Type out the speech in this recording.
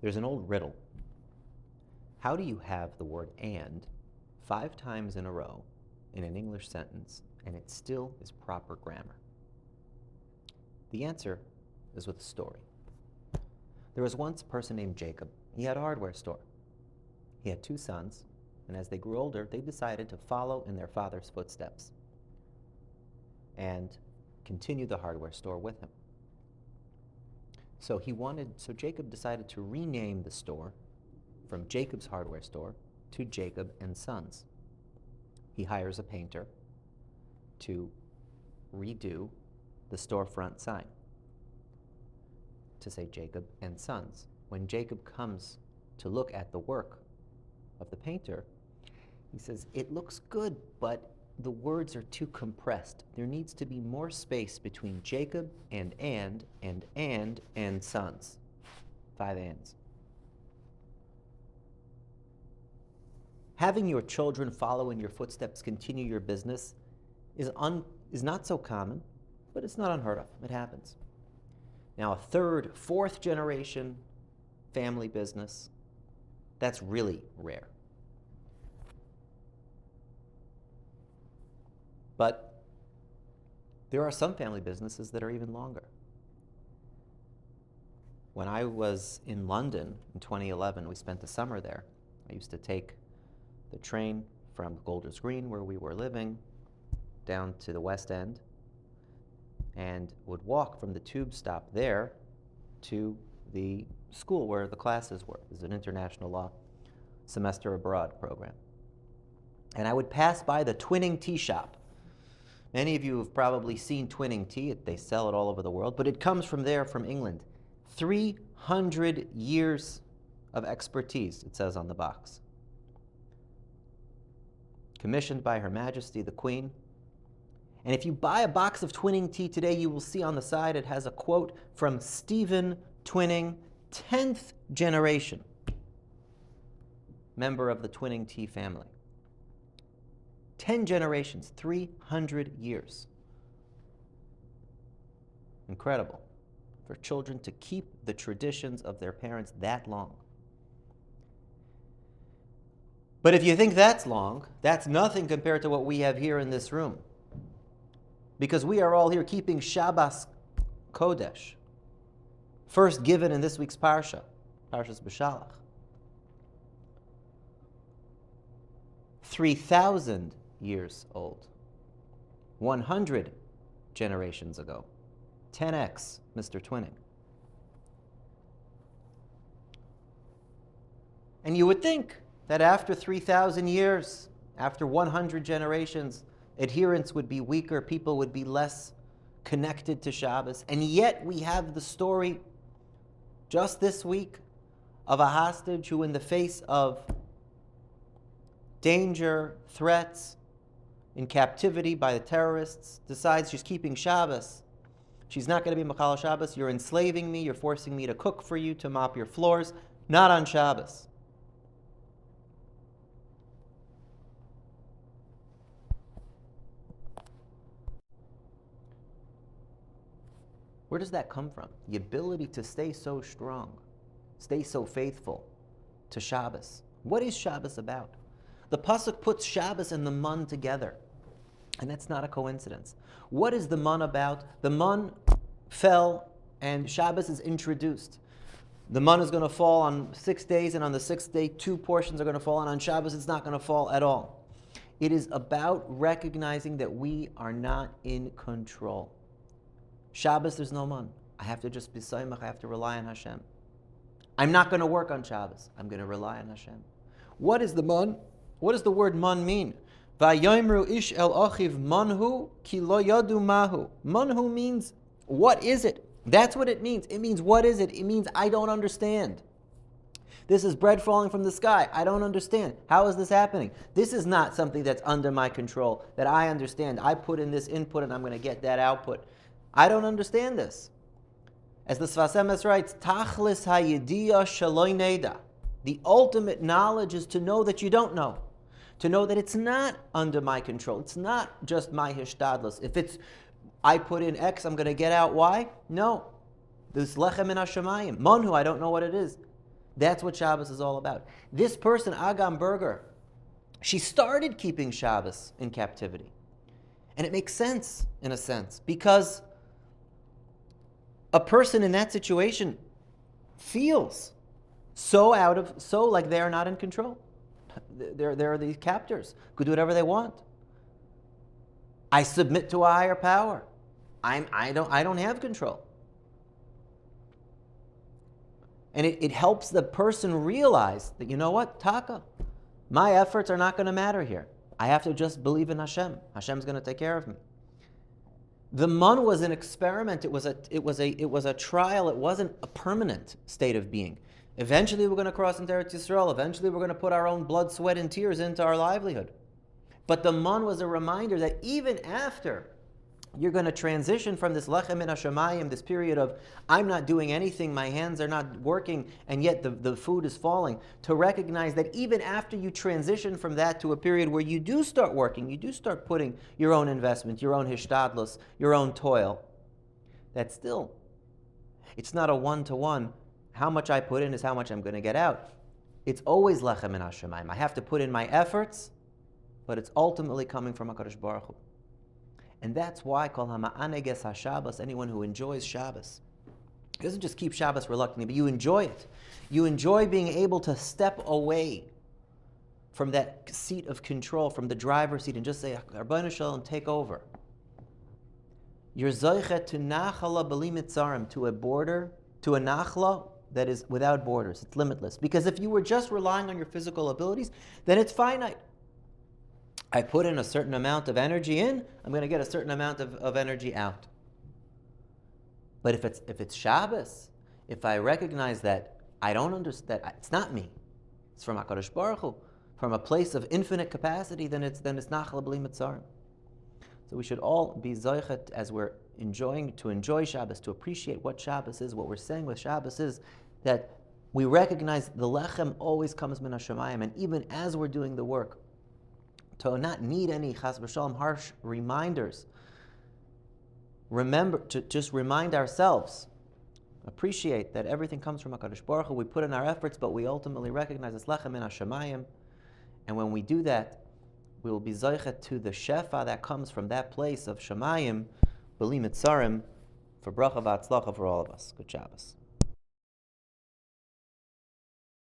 There's an old riddle. How do you have the word "and" 5 times in a row in an English sentence and it still is proper grammar? The answer is with a story. There was once a person named Jacob. He had a hardware store. He had 2 sons, and as they grew older, they decided to follow in their father's footsteps and continue the hardware store with him. So Jacob decided to rename the store from Jacob's hardware store to Jacob and Sons. He hires a painter to redo the storefront sign to say Jacob and Sons. When Jacob comes to look at the work of the painter, he says, it looks good, but the words are too compressed. There needs to be more space between Jacob and Sons. 5 ands. Having your children follow in your footsteps, continue your business, is not so common, but it's not unheard of. It happens. Now, a 3rd, 4th generation family business, that's really rare. But there are some family businesses that are even longer. When I was in London in 2011, we spent the summer there. I used to take the train from Golders Green, where we were living, down to the West End, and would walk from the tube stop there to the school where the classes were. It was an international law semester abroad program. And I would pass by the Twinning tea shop. Many of you have probably seen Twinning tea. They sell it all over the world, but it comes from there, from England. 300 years of expertise, it says on the box. Commissioned by Her Majesty the Queen. And if you buy a box of Twinning tea today, you will see on the side it has a quote from Stephen Twinning, 10th generation member of the Twinning tea family. 10 generations, 300 years. Incredible for children to keep the traditions of their parents that long. But if you think that's long, that's nothing compared to what we have here in this room. Because we are all here keeping Shabbos Kodesh, first given in this week's Parsha, Parshas Beshalach. 3,000 years old, 100 generations ago, 10x Mr. Twinning. And you would think that after 3,000 years, after 100 generations, adherence would be weaker, people would be less connected to Shabbos. And yet we have the story just this week of a hostage who, in the face of danger, threats, in captivity by the terrorists, decides she's keeping Shabbos. She's not going to be Machal Shabbos. You're enslaving me. You're forcing me to cook for you, to mop your floors. Not on Shabbos. Where does that come from? The ability to stay so strong, stay so faithful to Shabbos. What is Shabbos about? The Pasuk puts Shabbos and the mun together, and that's not a coincidence. What is the mun about? The mun fell, and Shabbos is introduced. The mun is going to fall on 6 days, and on the 6th day, 2 portions are going to fall, and on Shabbos it's not going to fall at all. It is about recognizing that we are not in control. Shabbos, there's no mun. I have to just be saimach. I have to rely on Hashem. I'm not going to work on Shabbos. I'm going to rely on Hashem. What is the mun? What does the word mun mean? Vayomru ish el achiv manhu ki lo yadu mahu. Manhu means, what is it? That's what it means. It means, what is it? It means, I don't understand. This is bread falling from the sky. I don't understand. How is this happening? This is not something that's under my control, that I understand. I put in this input and I'm going to get that output. I don't understand this. As the Sfas Emes writes, Tachlis hayidiyah shaloi neda. The ultimate knowledge is to know that you don't know. To know that it's not under my control. It's not just my hishtadlus. If it's, I put in X, I'm going to get out Y. No. This lechem min hashamayim. Manhu, I don't know what it is. That's what Shabbos is all about. This person, Agam Berger, she started keeping Shabbos in captivity. And it makes sense, in a sense, because a person in that situation feels so like they're not in control. They're these captors, could do whatever they want. I submit to a higher power. I don't have control. And it helps the person realize that, you know what, Taka, my efforts are not going to matter here. I have to just believe in Hashem. Hashem's going to take care of me. The man was an experiment. It was a trial. It wasn't a permanent state of being. Eventually, we're going to cross into Eretz Yisrael. Eventually, we're going to put our own blood, sweat, and tears into our livelihood. But the man was a reminder that even after you're going to transition from this lechem min hashamayim, this period of I'm not doing anything, my hands are not working, and yet the food is falling, to recognize that even after you transition from that to a period where you do start working, you do start putting your own investment, your own hishtadlus, your own toil, that still, it's not a one-to-one. How much I put in is how much I'm going to get out. It's always lechem min hashamayim. I have to put in my efforts, but it's ultimately coming from HaKadosh Baruch Hu. And that's why, Kol HaMa'aneges HaShabbos, anyone who enjoys Shabbos, doesn't just keep Shabbos reluctantly, but you enjoy it. You enjoy being able to step away from that seat of control, from the driver's seat, and just say, Rabbeinu Shalom, take over. You're zoichet to nachala b'li mitzarim, to a border, to a nachla that is without borders. It's limitless. Because if you were just relying on your physical abilities, then it's finite. I put in a certain amount of energy in, I'm going to get a certain amount of energy out. But if it's Shabbos, if I recognize that I don't understand, that it's not me, it's from HaKadosh Baruch Hu, from a place of infinite capacity, then it's nachal b'li mitzarim. So we should all be zoichet as we're enjoy Shabbos, to appreciate what Shabbos is, what we're saying with Shabbos is that we recognize the lechem always comes min hashamayim, and even as we're doing the work, to not need any chas v'shalom harsh reminders. Remember to just remind ourselves, appreciate that everything comes from HaKadosh Baruch Hu. We put in our efforts, but we ultimately recognize it's lechem min hashamayim. And when we do that, we will be zoichet to the shefa that comes from that place of shamayim, b'li mitzarim, for bracha v'atzlacha for all of us. Good Shabbos.